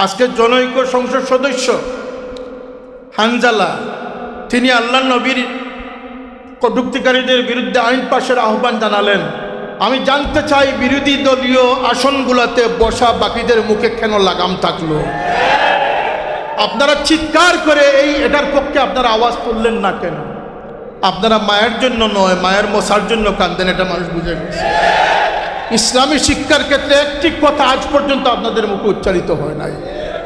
আজকে জনৈক সংসদ সদস্য হানজালা তিনি আল্লাহ নবীর কটূক্তিকারীদের বিরুদ্ধে আইন পাশের আহ্বান জানালেন। আমি জানতে চাই বিরোধী দলীয় আসনগুলোতে বসা বাকিদের মুখে কেন লাগাম থাকলো? আপনারা চিৎকার করে এটার পক্ষে আপনারা আওয়াজ তুললেন না কেন? আপনারা মায়ের জন্য নয়, মায়ের মশার জন্য কাঁদেন, এটা মানুষ বুঝে গেছে। ইসলামী শিক্ষার ক্ষেত্রে একটি কথা আজ পর্যন্ত আপনাদের মুখে উচ্চারিত হয় নাই,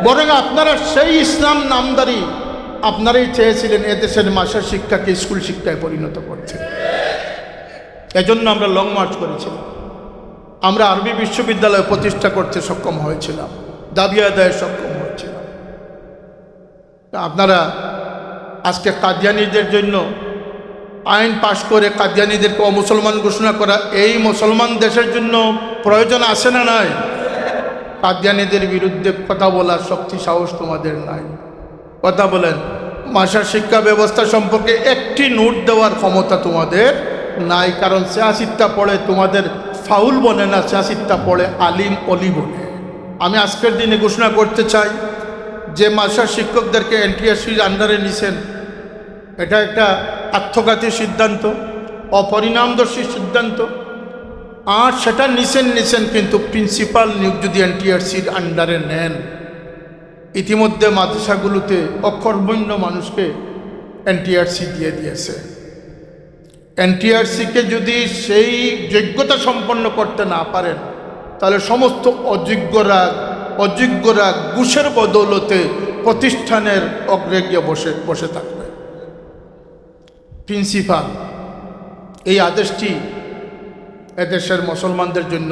বরং আপনারা সেই ইসলাম নামদারি আপনারাই চেয়েছিলেন এদেশের মাসার শিক্ষাকে স্কুল শিক্ষায় পরিণত করতে। এজন্য আমরা লং মার্চ করেছিলাম, আমরা আরবি বিশ্ববিদ্যালয় প্রতিষ্ঠা করতে সক্ষম হয়েছিলাম, দাবি আদায়ে সক্ষম হয়েছিলাম। আপনারা আজকে কাদিয়ানীদের জন্য আইন পাশ করে কাদিয়ানীদেরকে অমুসলমান ঘোষণা করা, এই মুসলমান দেশের জন্য প্রয়োজন আছে না নাই? কাদিয়ানীদের বিরুদ্ধে কথা বলার শক্তি সাহস তোমাদের নাই। কথা বলেন, মাসার শিক্ষা ব্যবস্থা সম্পর্কে একটি নোট দেওয়ার ক্ষমতা তোমাদের নাই, কারণ সিয়াসিতটা পড়ে তোমাদের ফাউল বনে না, সিয়াসিতটা পড়ে আলিম অলি বনে। আমি আজকের দিনে ঘোষণা করতে চাই যে মাসার শিক্ষকদেরকে এনটিআরসির আন্ডারে নিছেন, এটা একটা আত্মঘাতী সিদ্ধান্ত, অপরিণামদর্শী সিদ্ধান্ত। আর সেটা নিছেন কিন্তু প্রিন্সিপাল নিয়োগ যদি এনটিআরসির আন্ডারে নেন, ইতিমধ্যে মাদ্রাসাগুলোতে অকর্মণ্য মানুষকে এনটিআরসি দিয়ে দিয়েছে। এনটিআরসিকে যদি সেই যোগ্যতা সম্পন্ন করতে না পারেন, তাহলে সমস্ত অযোগ্যরা ঘুষের বদৌলতে প্রতিষ্ঠানের অগ্রে গিয়ে বসে থাকবে। প্রিন্সিপাল এই আদেশটি এদেশের মুসলমানদের জন্য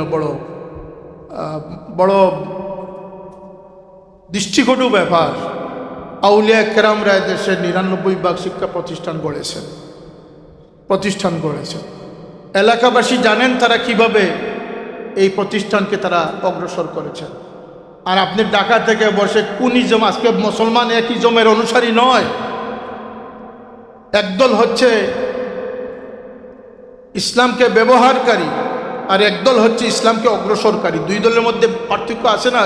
বড় দৃষ্টিকটু ব্যাপার। আউলিয়া কেরামরা দেশের ৯৯% শিক্ষা প্রতিষ্ঠান গড়েছেন। এলাকাবাসী জানেন তারা কিভাবে এই প্রতিষ্ঠানকে তারা অগ্রসর করেছেন। আর আপনি ঢাকা থেকে বসে কোন ইজম, আজকে মুসলমান এক ইজমের অনুসারী নয়। একদল হচ্ছে ইসলামকে ব্যবহারকারী আর একদল হচ্ছে ইসলামকে অগ্রসরকারী। দুই দলের মধ্যে পার্থক্য আছে না?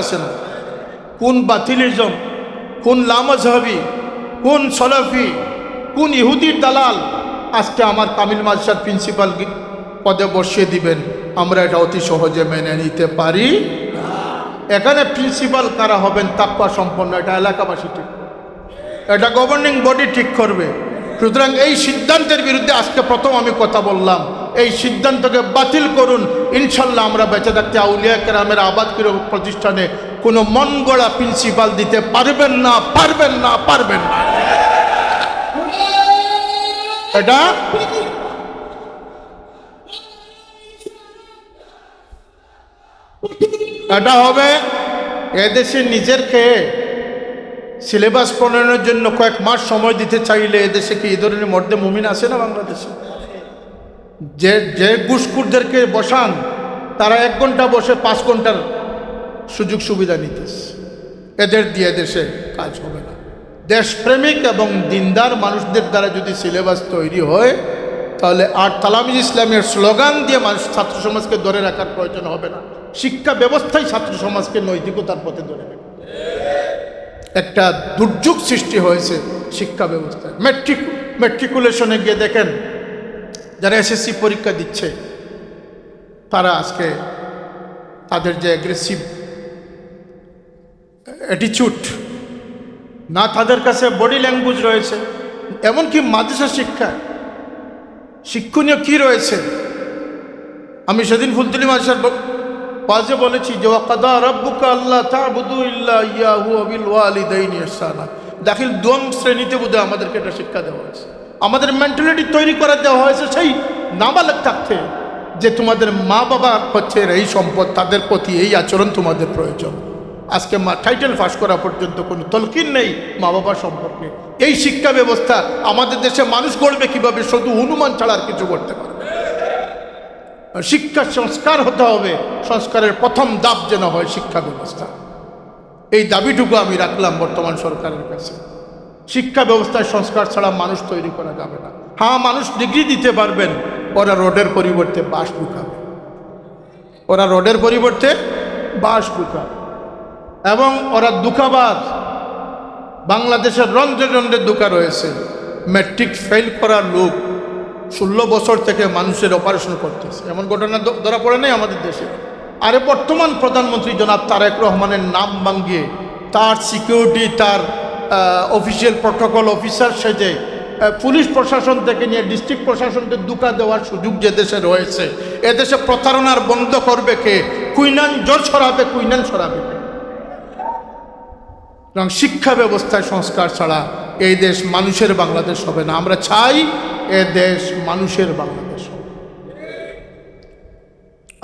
কোন বাতিলিজম, কোন লামাজহাবি, কোন সলাফি, কোন ইহুদির দালাল আজকে আমার কামিল মাদ্রাসার প্রিন্সিপাল পদে বসিয়ে দিবেন, আমরা এটা অতি সহজে মেনে নিতে পারি। এখানে প্রিন্সিপাল কারা হবেন তাকওয়া সম্পন্ন, এটা এলাকাবাসী ঠিক করবে, এটা গভর্নিং বডি ঠিক করবে। সুতরাং এই সিদ্ধান্তের বিরুদ্ধে আজকে প্রথম আমি কথা বললাম, এই সিদ্ধান্তকে বাতিল করুন। ইনশাল্লাহ আমরা বেঁচে থাকতে আউলিয়া কেরামের আবাদ প্রতিষ্ঠানে কোনো মন গড়া প্রিন্সিপাল দিতে পারবেন না। এটা হবে এদেশে নিজের খেয়ে সিলেবাস প্রণয়নের জন্য কয়েক মাস সময় দিতে চাইলে এদেশে কি এই ধরনের মর্দে মুমিন আছে না? বাংলাদেশে যে ঘুষখোরদেরকে বসান, তারা 1 ঘন্টা বসে 5 ঘন্টার সুযোগ সুবিধা নিতেছে। এদের দিয়ে দেশে কাজ হবে না। দেশপ্রেমিক এবং দিনদার মানুষদের দ্বারা যদি সিলেবাস তৈরি হয়, তাহলে আর তালামিজ ইসলামের স্লোগান দিয়ে ছাত্র সমাজকে ধরে রাখার প্রয়োজন হবে না। শিক্ষা ব্যবস্থাই ছাত্র সমাজকে নৈতিকতার পথে ধরে রাখে। একটা দুর্যোগ সৃষ্টি হয়েছে শিক্ষা ব্যবস্থায়। মেট্রিকুলেশনে গিয়ে দেখেন যারা এসএসসি পরীক্ষা দিচ্ছে, তারা আজকে তাদের যে অ্যাগ্রেসিভ অ্যাটিচিউড, না তাদের কাছে বডি ল্যাঙ্গুয়েজ রয়েছে, এমনকি মাদ্রাসা শিক্ষা শিক্ষণীয় কি রয়েছে। আমি সেদিন ফুলতলি মাদ্রাসার ওয়াজে বলেছি যে ওয়াকাদা রাব্বুকা আল্লা তা'বুদু ইল্লা ইয়াহু ওয়া বিল ওয়ালিদাইনি ইহসানা। দাখিল 2ম শ্রেণীতে বোধহয় আমাদেরকে এটা শিক্ষা দেওয়া হয়েছে। আমাদের মেন্টালিটি তৈরি করে দেওয়া হয়েছে সেই নাবালক থাকতে, যে তোমাদের মা বাবা হচ্ছে এই সম্পদ, তাদের প্রতি এই আচরণ তোমাদের প্রয়োজন। আজকে টাইটেল পাস করা পর্যন্ত কোনো তলকিন নেই মা বাবার সম্পর্কে। এই শিক্ষা ব্যবস্থা আমাদের দেশে মানুষ গড়বে কিভাবে? শুধু হনুমান ছাড়া আর কিছু করতে পারবে। শিক্ষার সংস্কার হতে হবে, সংস্কারের প্রথম ধাপ যেন হয় শিক্ষা ব্যবস্থা। এই দাবিটুকু আমি রাখলাম বর্তমান সরকারের কাছে। শিক্ষা ব্যবস্থায় সংস্কার ছাড়া মানুষ তৈরি করা যাবে না। হ্যাঁ, মানুষ ডিগ্রি দিতে পারবেন, ওরা রোডের পরিবর্তে বাঁশ ঢুকাবে। এবং ওরা দুঃখাবাজ। বাংলাদেশের রন্ধ্রে রন্ধ্রে দুঃখা রয়েছে। ম্যাট্রিক ফেল করার লোক 16 বছর থেকে মানুষের অপারেশন করতেছে, এমন ঘটনা ধরা পড়ে নাই আমাদের দেশে। আরে বর্তমান প্রধানমন্ত্রী জনাব তারেক রহমানের নাম ভাঙিয়ে তার সিকিউরিটি, তার অফিসিয়াল প্রটোকল অফিসার সেজে পুলিশ প্রশাসন থেকে নিয়ে ডিস্ট্রিক্ট প্রশাসনকে দুকা দেওয়ার সুযোগ যে দেশে রয়েছে, এদেশে প্রতারণার বন্ধ করবে কে? কুইনান জোর ছড়াবে, কুইনান ছড়াবে কে? এবং শিক্ষা ব্যবস্থায় সংস্কার ছাড়া এই দেশ মানুষের বাংলাদেশ হবে না। আমরা চাই এ দেশ মানুষের বাংলাদেশ হবে।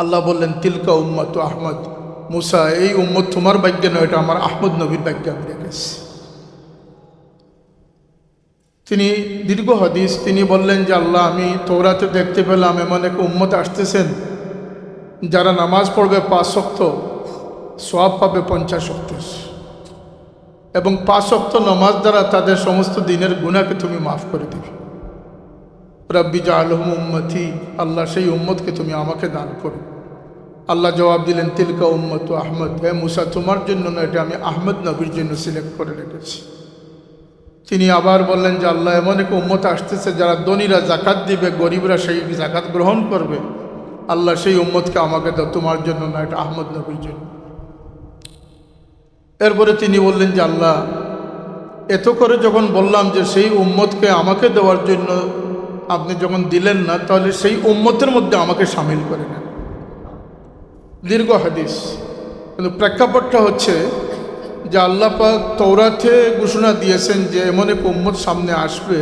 আল্লাহ বললেন, তিলকা উম্মত আহমদ, মুসা এই উম্মত তোমার ভাগ্যে নয়, এটা আমার আহমদ নবীর ভাগ্যে আমি রেখেছি। তিনি দীর্ঘ হাদিস, তিনি বললেন যে আল্লাহ, আমি তৌরাতে দেখতে পেলাম এমন এক উম্মত আসতেছেন যারা নামাজ পড়বে 5 ওয়াক্ত, সওয়াব পাবে 50 ওয়াক্ত, এবং 5 ওয়াক্ত নামাজ দ্বারা তাদের সমস্ত দিনের গুনাহকে তুমি মাফ করে দিবে। রব্বি জাআলহুম উম্মতি, আল্লাহ সেই উম্মতকে তুমি আমাকে দান করো। আল্লাহ জবাব দিলেন, তিলকা উম্মত আহমদ, হে মুসা তোমার জন্য না, এটা আমি আহমদ নবীর জন্য সিলেক্ট করে রেখেছি। তিনি আবার বললেন যে আল্লাহ, এমন এক উম্মত আসতেছে যারা ধনীরা জাকাত দিবে, গরিবরা সেই জাকাত গ্রহণ করবে। আল্লাহ সেই উম্মতকে আমাকে দাও, তোমার জন্য না, এটা আহমদ নবীর জন্য। এরপরে তিনি বললেন যে আল্লাহ, এত করে যখন বললাম যে সেই উম্মতকে আমাকে দেওয়ার জন্য আপনি যখন দিলেন না, তাহলে সেই উম্মতের মধ্যে আমাকে সামিল করে নেন। দীর্ঘ হাদিস, কিন্তু প্রেক্ষাপটটা হচ্ছে যে আল্লাহ পাক তৌরাতে ঘোষণা দিয়েছেন যে এমন এক উম্মত সামনে আসবে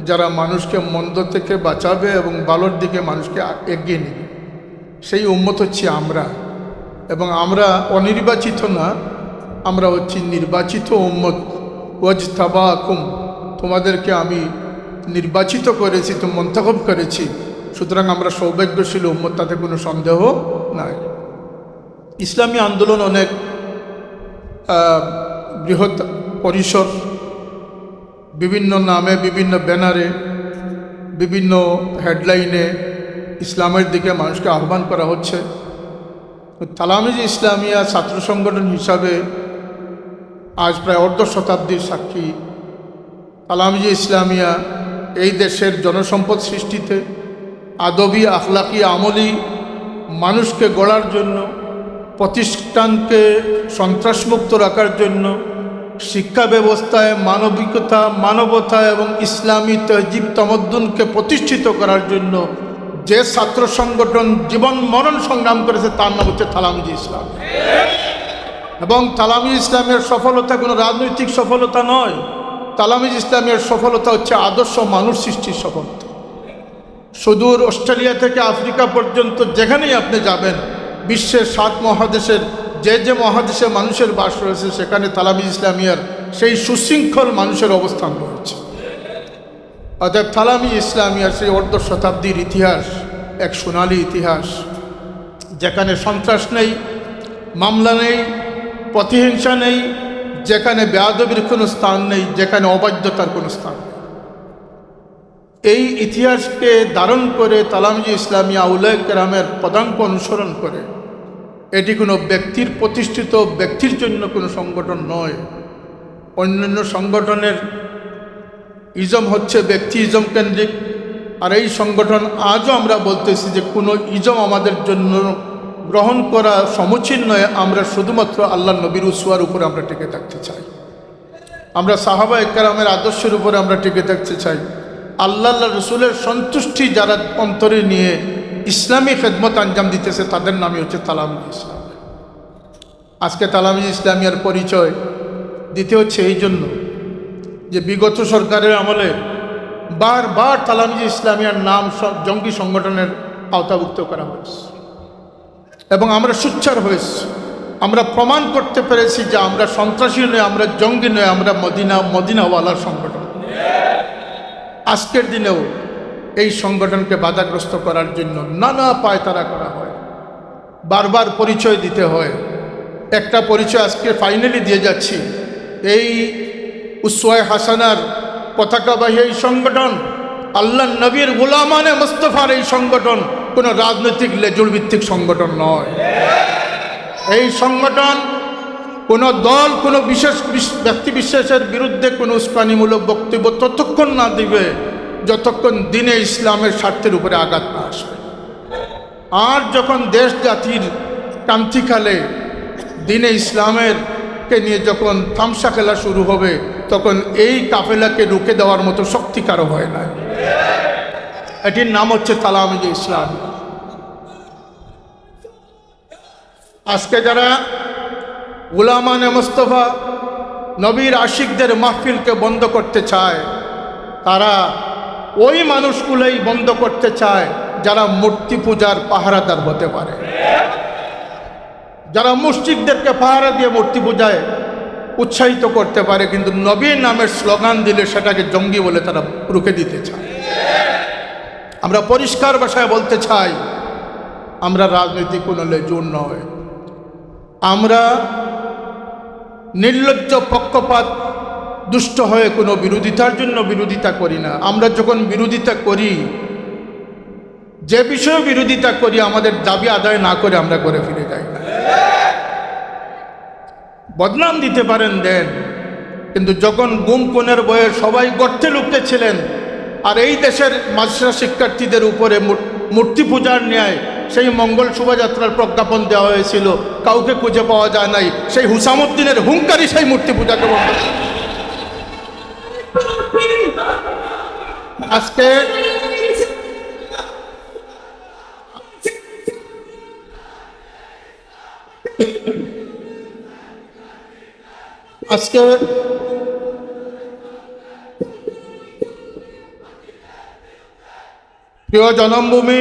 যারা মানুষকে মন্দ থেকে বাঁচাবে এবং ভালোর দিকে মানুষকে এগিয়ে নেবে। সেই উম্মত হচ্ছে আমরা, এবং আমরা অনির্বাচিত না, আমরা হচ্ছি নির্বাচিত উম্মত। ওয়াজতাবাকুম, তোমাদেরকে আমি নির্বাচিত করেছি, তো মন্তখব করেছি, সুতরাং আমরা সৌভাগ্যশীল উম্মত, তাতে কোনো সন্দেহ নাই। ইসলামী আন্দোলন অনেক বৃহৎ পরিসর, বিভিন্ন নামে, বিভিন্ন ব্যানারে, বিভিন্ন হেডলাইনে ইসলামের দিকে মানুষকে আহ্বান করা হচ্ছে। তালামিজ ইসলামিয়া ছাত্র সংগঠন হিসাবে আজ প্রায় অর্ধ শতাব্দীর সাক্ষী। তালামিজ ইসলামিয়া এই দেশের জনসম্পদ সৃষ্টিতে, আদবি, আখলাকি, আমলি মানুষকে গড়ার জন্য, প্রতিষ্ঠানকে সন্ত্রাসমুক্ত রাখার জন্য, শিক্ষা ব্যবস্থায় মানবিকতা, মানবতা এবং ইসলামী তহজিব তমদ্দুনকে প্রতিষ্ঠিত করার জন্য যে ছাত্র সংগঠন জীবন মরণ সংগ্রাম করেছে তার নাম হচ্ছে তালামিজ ইসলাম। এবং তালামিজ ইসলামের সফলতা কোনো রাজনৈতিক সফলতা নয়, তালামিজ ইসলামের সফলতা হচ্ছে আদর্শ মানুষ সৃষ্টির সফলতা। সুদূর অস্ট্রেলিয়া থেকে আফ্রিকা পর্যন্ত যেখানেই আপনি যাবেন, বিশ্বের 7 মহাদেশের যে মহাদেশে মানুষের বাস রয়েছে, সেখানে তালামিজ ইসলামিয়ার সেই সুশৃঙ্খল মানুষের অবস্থান রয়েছে। অর্থাৎ তালামিজ ইসলামিয়ার সেই অর্ধ শতাব্দীর ইতিহাস এক সোনালী ইতিহাস, যেখানে সন্ত্রাস নেই, মামলা নেই, প্রতিহিংসা নেই, যেখানে বেয়াদবির কোনো স্থান নেই, যেখানে অবাধ্যতার কোনো স্থান নেই। এই ইতিহাসকে ধারণ করে তালামিজ ইসলামিয়া আউলায়ে কেরামের পদাঙ্ক অনুসরণ করে, এটি কোনো ব্যক্তির প্রতিষ্ঠিত ব্যক্তির জন্য কোনো সংগঠন নয়। অন্যান্য সংগঠনের ইজম হচ্ছে ব্যক্তি ইজম কেন্দ্রিক, আর এই সংগঠন আজও আমরা বলতেছি যে কোনো ইজম আমাদের জন্য গ্রহণ করা সমীচীন নয়। আমরা শুধুমাত্র আল্লাহ নবীর উসওয়ার উপরে আমরা টিকে থাকতে চাই, আমরা সাহাবায়ে কেরামের আদর্শের উপরে আমরা টিকে থাকতে চাই। আল্লাহ রসুলের সন্তুষ্টি যারা অন্তরে নিয়ে ইসলামী খেদমত আঞ্জাম দিতেছে, তাদের নামই হচ্ছে তালামিজ ইসলাম। আজকে তালামিজ ইসলামিয়ার পরিচয় দিতে হচ্ছে এই জন্য যে বিগত সরকারের আমলে বারবার তালামিজ ইসলামিয়ার নাম জঙ্গি সংগঠনের আওতাভুক্ত করা হয়েছে, এবং আমরা সোচ্চার হয়েছি। আমরা প্রমাণ করতে পেরেছি যে আমরা সন্ত্রাসী নয়, আমরা জঙ্গি নয়, আমরা মদিনাওয়ালার সংগঠন। আজকের দিনেও এই সংগঠনকে বাধাগ্রস্ত করার জন্য নানা পায়তারা করা হয়, বারবার পরিচয় দিতে হয়। একটা পরিচয় আজকে ফাইনালি দিয়ে যাচ্ছি। এই উসওয়ায়ে হাসানার পতাকাবাহী এই সংগঠন, আল্লাহ নবীর গোলামানে মুস্তাফার এই সংগঠন কোনো রাজনৈতিক লেজুড় ভিত্তিক সংগঠন নয়। এই সংগঠন কোনো দল কোনো বিশেষ ব্যক্তি বিশেষের বিরুদ্ধে কোনো উস্কানিমূলক বক্তব্য ততক্ষণ না দিবে যতক্ষণ দিনে ইসলামের স্বার্থের উপরে আঘাত না আসবে। আর যখন দেশ জাতির ক্রান্তিকালে দিনে ইসলামের কে নিয়ে যখন তামসা খেলা শুরু হবে, তখন এই কাফেলাকে রুখে দেওয়ার মতো শক্তি কারো হয় না। এটির নাম হচ্ছে তালামিজে ইসলাম। আজকে যারা গুলামানে মুস্তফা নবীর আশিকদের মাহফিলকে বন্ধ করতে চায়, তারা ওই মানুষগুলোই বন্ধ করতে চায় যারা মূর্তি পূজার পাহারাদার হতে পারে, যারা মসজিদদেরকে পাহারা দিয়ে মূর্তি পূজায় উৎসাহিত করতে পারে, কিন্তু নবীর নামের স্লোগান দিলে সেটাকে জঙ্গি বলে তারা রুখে দিতে চায়। আমরা পরিষ্কার ভাষায় বলতে চাই, আমরা রাজনৈতিক কোনো লেজুর নয়, আমরা নির্লজ্জ পক্ষপাত দুষ্ট হয়ে কোনো বিরোধিতার জন্য বিরোধিতা করি না। আমরা যখন বিরোধিতা করি, যে বিষয়ে বিরোধিতা করি, আমাদের দাবি আদায় না করে আমরা করে ফিরে যাই না। বদনাম দিতে পারেন দেন, কিন্তু যখন গুম খুনের বয়ে সবাই গর্তে লুকিয়েছিলেন, আর এই দেশের মাদ্রাসা শিক্ষার্থীদের উপরে মূর্তি পূজার ন্যায় সেই মঙ্গল শোভাযাত্রার প্রজ্ঞাপন দেওয়া হয়েছিল, কাউকে খুঁজে পাওয়া যায় নাই, সেই হুসামুদ্দিনের হুঙ্কারই সেই মূর্তি পূজাকে বন্ধ। আজকে প্রিয় জন্মভূমি,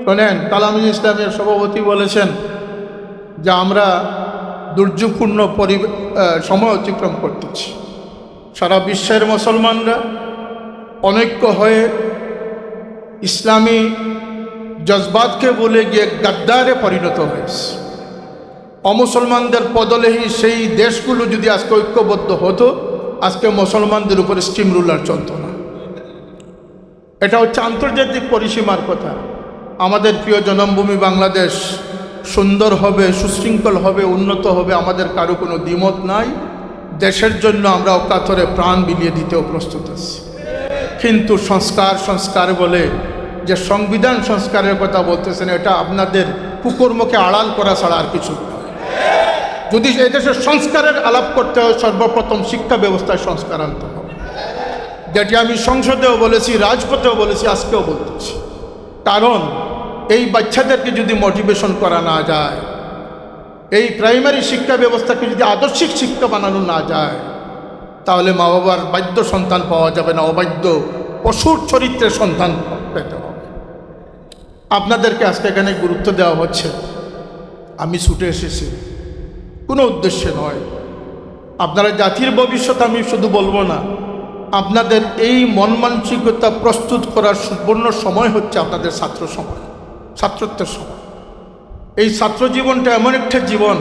শোনেন, তালামিজে ইসলামের সভাপতি বলেছেন যে আমরা দুর্যোগপূর্ণ সময় অতিক্রম করতেছি। সারা বিশ্বের মুসলমানরা অনৈক্য হয়ে ইসলামী জজবাতকে বলে গিয়ে গাদ্দারে পরিণত হয়েছে। অমুসলমানদের পদলেহী সেই দেশগুলো যদি আজকে ঐক্যবদ্ধ হতো, আজকে মুসলমানদের উপরে স্টিম রুলার চলত না। এটা হচ্ছে আন্তর্জাতিক পরিসীমার কথা। আমাদের প্রিয় জন্মভূমি বাংলাদেশ সুন্দর হবে, সুশৃঙ্খল হবে, উন্নত হবে, আমাদের কারো কোনো দ্বিমত নাই। দেশের জন্য আমরা অকাতরে প্রাণ বিলিয়ে দিতেও প্রস্তুত আছি। কিন্তু সংস্কার বলে যে সংবিধান সংস্কারের কথা বলতেছেন, এটা আপনাদের কুকর্মকে আড়াল করা ছাড়া আর কিছু নয়। যদি এই দেশের সংস্কারের আলাপ করতে হয়, সর্বপ্রথম শিক্ষা ব্যবস্থায় সংস্কার আনতে হবে, যেটি আমি সংসদেও বলেছি, রাজপথেও বলেছি, আজকেও বলতেছি। কারণ এই বাচ্চাদেরকে যদি মোটিভেশন করা না যায়, এই প্রাইমারি শিক্ষা ব্যবস্থাকে যদি আদর্শিক শিক্ষা বানানো না যায়, তাহলে মা বাবার বাধ্য সন্তান পাওয়া যাবে না, অবাধ্য পশুর চরিত্রের সন্তান পেতে হবে। আপনাদেরকে আজকে এখানে গুরুত্ব দেওয়া হচ্ছে, আমি ছুটে এসেছি কোনো উদ্দেশ্যে নয়। আপনারা জাতির ভবিষ্যৎ, আমি শুধু বলবো না, আপনাদের এই মন মানসিকতা প্রস্তুত করার সুবর্ণ সময় হচ্ছে আপনাদের ছাত্রত্বের সময়। এই ছাত্র জীবনটা এমন একটা জীবন,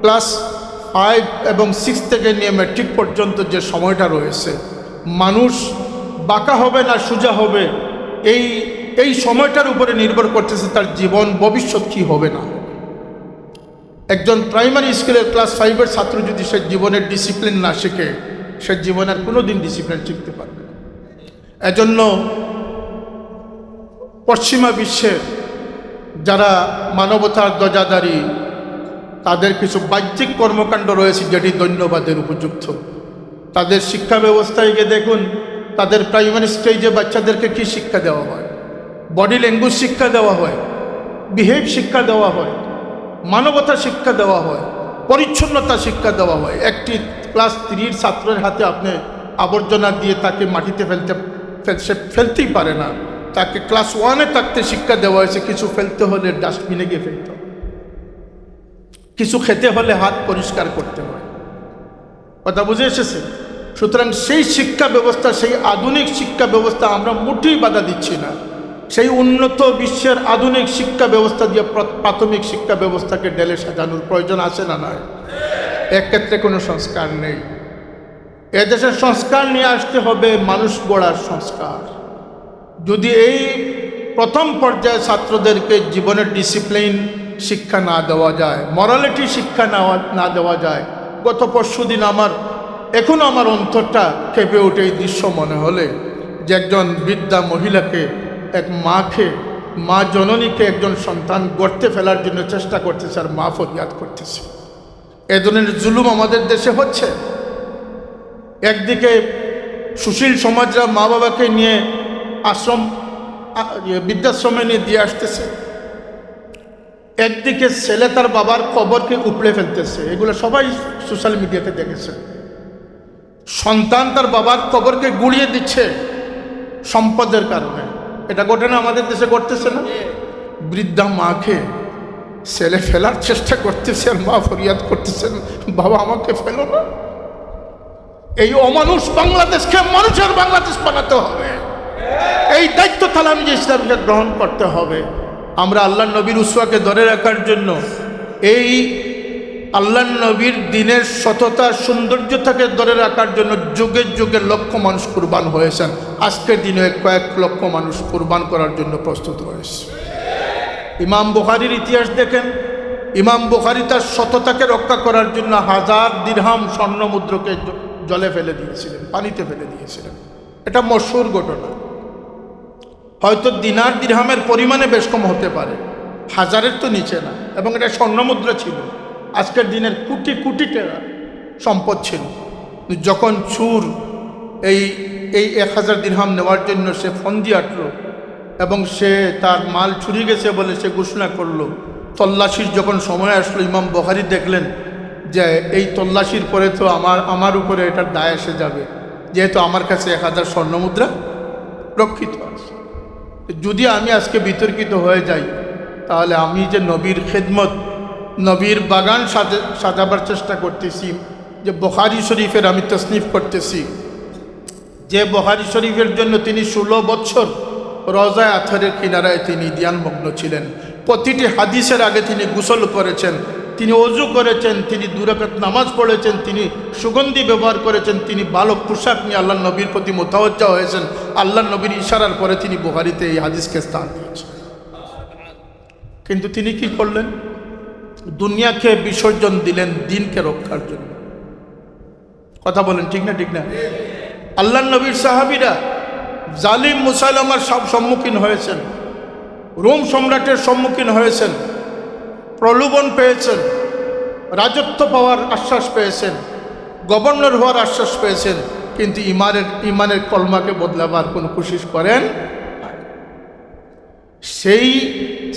ক্লাস 5 এবং 6 থেকে নিয়ে ম্যাট্রিক পর্যন্ত যে সময়টা রয়েছে, মানুষ বাঁকা হবে না সোজা হবে, এই সময়টার উপরে নির্ভর করতেছে তার জীবন ভবিষ্যৎ কী হবে না। একজন প্রাইমারি স্কুলের ক্লাস 5-এর ছাত্র যদি সে জীবনের ডিসিপ্লিন না শেখে, সে জীবনের কোনো দিন ডিসিপ্লিন শিখতে পারবে না। এজন্য পশ্চিমা বিশ্বের যারা মানবতার ধ্বজাধারী, তাদের কিছু বাহ্যিক কর্মকাণ্ড রয়েছে যেটি ধন্যবাদের উপযুক্ত। তাদের শিক্ষা ব্যবস্থায় গিয়ে দেখুন, তাদের প্রাইমারি স্টেজে বাচ্চাদেরকে কি শিক্ষা দেওয়া হয়? বডি ল্যাঙ্গুয়েজ শিক্ষা দেওয়া হয়, বিহেভ শিক্ষা দেওয়া হয়, মানবতা শিক্ষা দেওয়া হয়, পরিচ্ছন্নতা শিক্ষা দেওয়া হয়। একটি ক্লাস 3 ছাত্রের হাতে আপনি আবর্জনা দিয়ে তাকে মাটিতে ফেলতেই পারে না। তাকে ক্লাস 1-এ থাকতে শিক্ষা দেওয়া হয়েছে কিছু ফেলতে হলে ডাস্টবিনে গিয়ে ফেলতে হবে, কিছু খেতে হলে হাত পরিষ্কার করতে হয়। কথা বুঝে এসেছে? সুতরাং সেই শিক্ষা ব্যবস্থা, সেই আধুনিক শিক্ষা ব্যবস্থা আমরা মোটেই বাধা দিচ্ছি না। সেই উন্নত বিশ্বের আধুনিক শিক্ষা ব্যবস্থা দিয়ে প্রাথমিক শিক্ষা ব্যবস্থাকে ঢেলে সাজানোর প্রয়োজন আছে না? নয়। এক্ষেত্রে কোনো সংস্কার নেই। এদেশের সংস্কার নিয়ে আসতে হবে মানুষ গড়ার সংস্কার। যদি এই প্রথম পর্যায়ে ছাত্রদেরকে জীবনের ডিসিপ্লিন শিক্ষা না দেওয়া যায়, মরালিটি শিক্ষা না দেওয়া যায়। গত পরশুদিন এখনও আমার অন্তরটা কেঁপে ওঠে এই দৃশ্য মনে হলে, যে একজন বৃদ্ধা মহিলাকে, এক মা জননীকে একজন সন্তান গড়তে ফেলার জন্য চেষ্টা করতেছে, আর মা ফরিয়াদ করতেছে। এ ধরনের জুলুম আমাদের দেশে হচ্ছে। একদিকে সুশীল সমাজরা মা বাবাকে নিয়ে বৃদ্ধাশ্রমে নিয়ে দিয়ে আসতেছে, একদিকে ছেলে তার বাবার কবরকে উপড়ে ফেলতেছে। এগুলো সবাই সোশ্যাল মিডিয়াতে দেখেছে। সন্তান তার বাবার কবরকে গুড়িয়ে দিচ্ছে সম্পদের কারণে। এটা ঘটনা আমাদের দেশে ঘটতেছে না? বৃদ্ধা মাকে ছেলে ফেলার চেষ্টা করতেছেন, মা ফরিয়াদ করতেছেন, বাবা আমাকে ফেলো না। এই অমানুষ বাংলাদেশকে মানুষের বাংলাদেশ বানাতে হবে। এই দায়িত্ব তালামিজে ইসলামকে গ্রহণ করতে হবে। আমরা আল্লাহ নবীর উসওয়াকে ধরে রাখার জন্য, এই আল্লাহ নবীর দিনের সততা সৌন্দর্যতাকে ধরে রাখার জন্য যুগে যুগে লক্ষ মানুষ কুরবান হয়েছেন। আজকের দিনে কয়েক লক্ষ মানুষ কুরবান করার জন্য প্রস্তুত রয়েছে। ইমাম বুখারীর ইতিহাস দেখেন, ইমাম বুখারী তার সততাকে রক্ষা করার জন্য 1000 দিরহাম স্বর্ণ মুদ্রাকে জলে ফেলে দিয়েছিলেন, পানিতে ফেলে দিয়েছিলেন। এটা মশহুর ঘটনা। হয়তো দিনার দিরহামের পরিমাণে বেশ কম হতে পারে, 1000-এর তো নিচে না। এবং এটা স্বর্ণ মুদ্রা ছিল, আজকের দিনের কোটি কোটি টাকা সম্পদ ছিল। যখন চুর এই 1000 দিরহাম নেওয়ার জন্য সে ফন্দি আটল এবং সে তার মাল চুরি গেছে বলে সে ঘোষণা করলো, তল্লাশির যখন সময় আসলো, ইমাম বুখারী দেখলেন যে এই তল্লাশির পরে তো আমার উপরে এটার দায় এসে যাবে, যেহেতু আমার কাছে 1000 স্বর্ণ মুদ্রা রক্ষিত আছে। যদি আমি আজকে বিতর্কিত হয়ে যাই, তাহলে আমি যে নবীর খেদমত, নবীর বাগান সাজাবার চেষ্টা করতেছি, যে বুখারী শরীফের আমি তাসনিফ করতেছি, যে বুখারী শরীফের জন্য তিনি 16 বছর রওজায়ে আতহারের কিনারায় তিনি ধ্যানমগ্ন ছিলেন। প্রতিটি হাদিসের আগে তিনি গোসল করেছেন, তিনি ওযু করেছেন, তিনি 2 রাকাত নামাজ পড়েছেন, তিনি সুগন্ধি ব্যবহার করেছেন, তিনি ভালো পোশাক নিয়ে আল্লাহ নবীর প্রতি মুতাওয়াজ্জা হয়েছেন। আল্লাহ নবীর ইশারার পরে তিনি বুখারীতে এই হাদিসকে স্থান দিয়েছেন। কিন্তু তিনি কি করলেন? দুনিয়াকে বিসর্জন দিলেন দিনকে রক্ষার জন্য। কথা বলেন ঠিক না? ঠিক না? আল্লাহ নবীর সাহাবীরা জালিম মুসাইলামার সব সম্মুখীন হয়েছেন, রোম সম্রাটের সম্মুখীন হয়েছেন, প্রলোভন পেয়েছেন, রাজত্ব পাওয়ার আশ্বাস পেয়েছেন, গভর্নর হওয়ার আশ্বাস পেয়েছেন, কিন্তু ইমানের কলমাকে বদলাবার কোনো কোশিশ করেন। সেই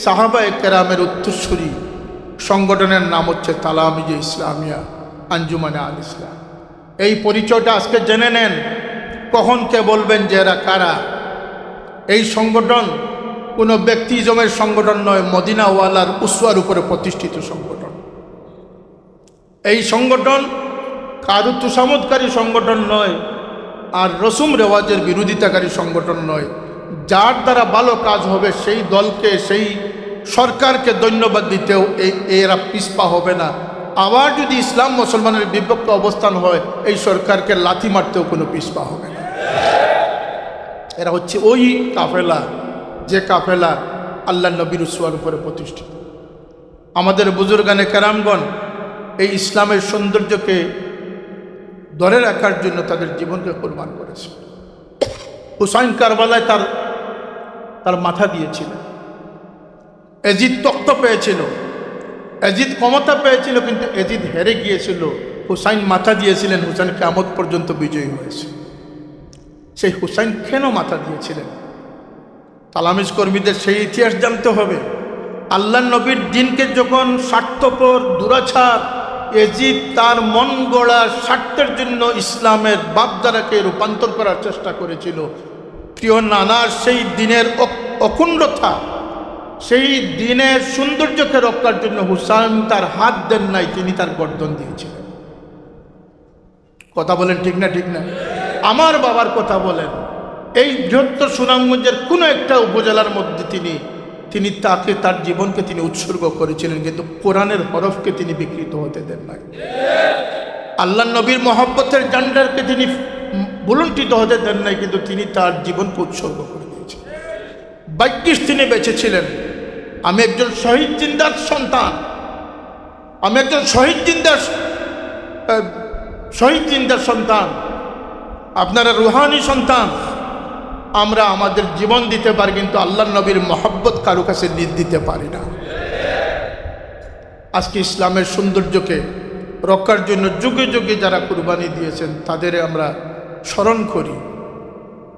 সাহাবায়ে কেরামের উত্তরসূরি সংগঠনের নাম হচ্ছে তালামিজে ইসলামিয়া আঞ্জুমানে আল ইসলাম। এই পরিচয়টা আজকে জেনে নেন। কখন কে বলবেন যে এরা কারা? এই সংগঠন কোনো ব্যক্তিজমের সংগঠন নয়, মদিনাওয়ালার উসওয়ার উপরে প্রতিষ্ঠিত সংগঠন। এই সংগঠন কারু তুষামতকারী সংগঠন নয়, আর রসুম রেওয়াজের বিরোধিতাকারী সংগঠন নয়। যার দ্বারা ভালো কাজ হবে সেই দলকে, সেই সরকারকে ধন্যবাদ দিতেও এরা পিছপা হবে না। আবার যদি ইসলাম মুসলমানের বিপক্ষে অবস্থান হয়, এই সরকারকে লাথি মারতেও কোনো পিছপা হবে না। এরা হচ্ছে ওই কাফেলা, যে কাফেলা আল্লাহ নবীর উসওয়ার উপরে প্রতিষ্ঠিত। আমাদের বুজুর্গানে কেরামগণ এই ইসলামের সৌন্দর্যকে ধরে রাখার জন্য তাদের জীবনকে কুরবান করেছে। হুসাইন কারবালায় তার মাথা দিয়েছিল। এজিদ তখ্ত পেয়েছিল, এজিদ ক্ষমতা পেয়েছিল, কিন্তু এজিদ হেরে গিয়েছিল। হুসাইন মাথা দিয়েছিলেন, হুসাইন কিয়ামত পর্যন্ত বিজয়ী হয়েছে। সেই হুসাইন কেন মাথা দিয়েছিলেন? তালামিজ কর্মীদের সেই ইতিহাস জানতে হবে। আল্লাহ নবীর দিনকে যখন স্বার্থপর দুরাচার এজিদ তার মন গড়া স্বার্থের জন্য ইসলামের বাপদারাকে রূপান্তর করার চেষ্টা করেছিল, প্রিয় নানার সেই দিনের অখণ্ডতা, সেই দিনের সৌন্দর্যকে রক্ষার জন্য হুসাইন তার হাত দেন নাই, তিনি তার গর্দন দিয়েছিলেন। কথা বলেন ঠিক না? ঠিক না? আমার বাবার কথা বলেন, এই বৃহত্তর সুনামগঞ্জের কোনো একটা উপজেলার মধ্যে তিনি তার জীবনকে তিনি উৎসর্গ করেছিলেন, কিন্তু কোরআনের হরফকে তিনি বিকৃত হতে দেন নাই। আল্লাহ নবীর মহব্বতের জান্ডারকে তিনি বুলন্ডিত হতে দেন নাই, কিন্তু তিনি তার জীবনকে উৎসর্গ করে দিয়েছেন। 22 তিনি বেঁচে ছিলেন, আমি একজন শহীদ জিন্দার সন্তান, আমি একজন শহীদ জিন্দার সন্তান, আপনারা রুহানি সন্তান। আমরা আমাদের জীবন দিতে পারি, কিন্তু আল্লাহর নবীর মহব্বত কারো কাছে দিতে পারি না। আজকে ইসলামের সৌন্দর্যকে রক্ষার জন্য যুগে যুগে যারা কুরবানি দিয়েছেন তাদের আমরা স্মরণ করি।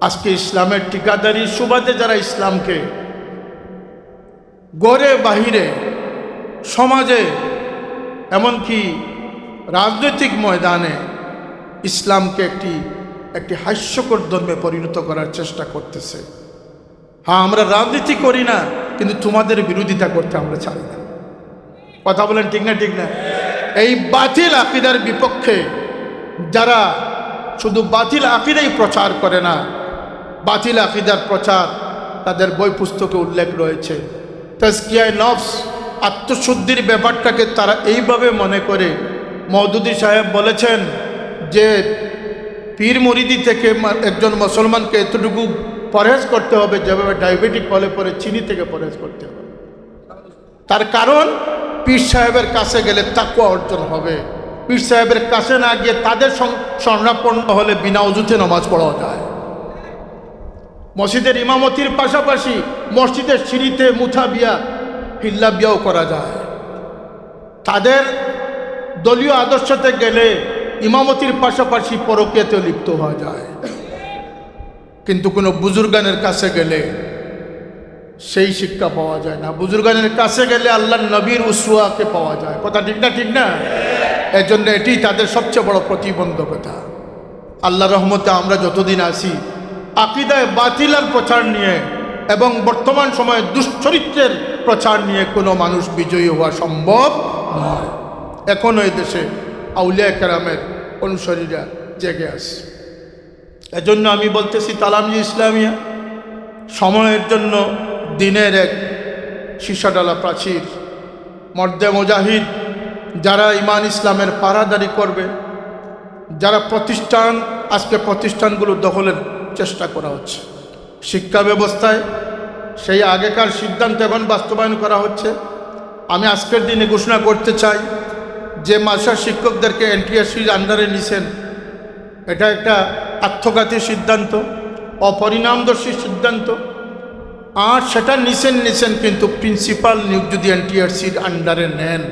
আজকে ইসলামের ঠিকাদারি সুবাদে যারা ইসলামকে গড়ে বাহিরে সমাজে এমনকি রাজনৈতিক ময়দানে ইসলামকে একটি হাস্যকর ধর্মে পরিণত করার চেষ্টা করতেছে। হ্যাঁ, আমরা রাজনীতি করি না, কিন্তু তোমাদের বিরোধিতা করতে আমরা চাই না। কথা বলেন ঠিক না? ঠিক না? এই বাতিল আকীদার বিপক্ষে যারা শুধু বাতিল আকীদাই প্রচার করে না, বাতিল আকীদার প্রচার তাদের বই পুস্তকে উল্লেখ রয়েছে। তাজকিয়ায়ে নফস, আত্মশুদ্ধির ব্যাপারটাকে তারা এইভাবে মনে করে। মওদুদী সাহেব বলেছেন যে পীর মুরিদি থেকে একজন মুসলমানকে এতটুকু পরহেজ করতে হবে যেভাবে ডায়াবেটিক হলে পরে চিনি থেকে পরহেজ করতে হবে। তার কারণ পীর সাহেবের কাছে গেলে তাকওয়া অর্জন হবে। পীর সাহেবের কাছে না গিয়ে তাদের শরণাপন্ন হলে বিনা ওযুতে নামাজ পড়া যায়। মসজিদের ইমামতির পাশাপাশি মসজিদের সিঁড়িতে মুথাবিয়া হিল্লা বিয়াও করা যায়। তাদের দলীয় আদর্শতে গেলে ইমামতির পাশাপাশি পরকীয়াতেও লিপ্ত হওয়া যায়। কিন্তু কোনো বুজুর্গানের কাছে গেলে সেই শিক্ষা পাওয়া যায় না। বুজুর্গানের কাছে গেলে আল্লাহর নবীর উসওয়াকে পাওয়া যায়। কথা ঠিক না? ঠিক না? এর জন্য এটি তাদের সবচেয়ে বড় প্রতিবন্ধকতা। আল্লাহর রহমতে আমরা যতদিন আসি আকীদায়ে বাতিলার প্রচার নিয়ে এবং বর্তমান সময়ে দুশ্চরিত্রের প্রচার নিয়ে কোনো মানুষ বিজয়ী হওয়া সম্ভব নয়। এখনও এই দেশে আউলিয়া কেরামের অনুসারীরা জেগে আছে। এজন্য আমি বলতেছি তালামি ইসলামিয়া সময়ের জন্য দিনের এক সীসাডালা প্রাচীর। মর্দে মুজাহিদ যারা ঈমান ইসলামের পাহারাদারি করবে, যারা প্রতিষ্ঠান, আজকে প্রতিষ্ঠানগুলো দখলের চেষ্টা করা হচ্ছে। শিক্ষা ব্যবস্থায় সেই আগেকার সিদ্ধান্ত এখন বাস্তবায়ন করা হচ্ছে। আমি আজকের দিনে ঘোষণা করতে চাই যে মাদ্রাসার শিক্ষকদেরকে এনটিআরসির আন্ডারে নিছেন, এটা একটা আত্মঘাতী সিদ্ধান্ত, অপরিণামদর্শী সিদ্ধান্ত। আর সেটা নিছেন কিন্তু প্রিন্সিপাল নিয়োগ যদি এনটিআরসির আন্ডারে নেন,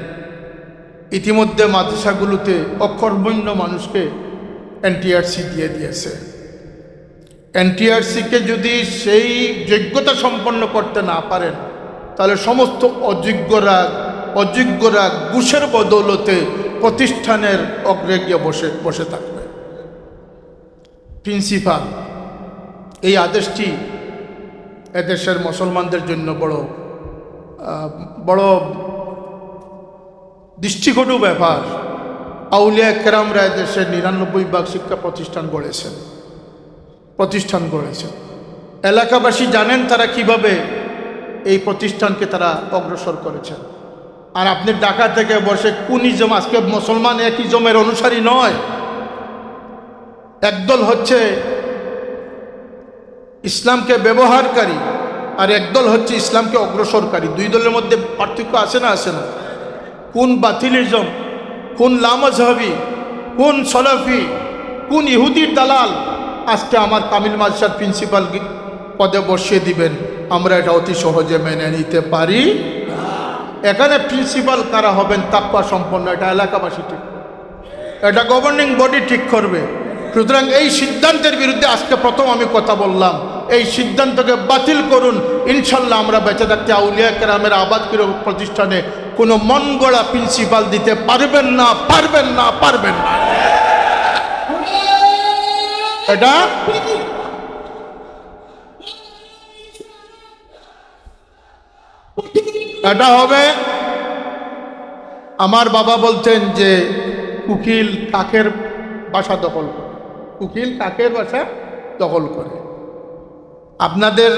ইতিমধ্যে মাদ্রাসাগুলোতে অকর্মণ্য মানুষকে এনটিআরসি দিয়ে দিয়েছে। এনটিআরসিকে যদি সেই যোগ্যতা সম্পন্ন করতে না পারেন, তাহলে সমস্ত অযোগ্যরা ঘুষের বদৌলতে প্রতিষ্ঠানের অগ্রে গিয়ে বসে থাকবে। প্রিন্সিপাল এই আদেশটি এদেশের মুসলমানদের জন্য বড় দৃষ্টিকটু ব্যাপার। আউলিয়া কেরামরা এদেশের ৯৯ শিক্ষা প্রতিষ্ঠান গড়েছেন। এলাকাবাসী জানেন তারা কিভাবে এই প্রতিষ্ঠানকে তারা অগ্রসর করেছেন। আর আপনি ঢাকা থেকে বসে কোন ইজম, আজকে মুসলমান এক ইজমের অনুসারী নয়। একদল হচ্ছে ইসলামকে ব্যবহারকারী আর একদল হচ্ছে ইসলামকে অগ্রসরকারী। দুই দলের মধ্যে পার্থক্য আছে না? কোন বাতিলিজম, কোন লামাজহাবি, কোন সলাফি, কোন ইহুদির দালাল আজকে আমার কামিল মাদ্রাসার প্রিন্সিপাল পদে বসিয়ে দিবেন, আমরা এটা অতি সহজে মেনে নিতে পারি। এখানে প্রিন্সিপাল কারা হবেন তাকওয়া সম্পন্ন, এটা এলাকাবাসী ঠিক, এটা গভর্নিং বডি ঠিক করবে। সুতরাং এই সিদ্ধান্তের বিরুদ্ধে আজকে প্রথম আমি কথা বললাম। এই সিদ্ধান্তকে বাতিল করুন। ইনশাল্লাহ আমরা বেঁচে থাকতে আউলিয়া কেরামের আবাদ প্রতিষ্ঠানে কোনো মন গড়া প্রিন্সিপাল দিতে পারবেন না। এটা হবে। আমার বাবা বলতেন যে উকিল কাকের বাসা দখল করে। আপনাদের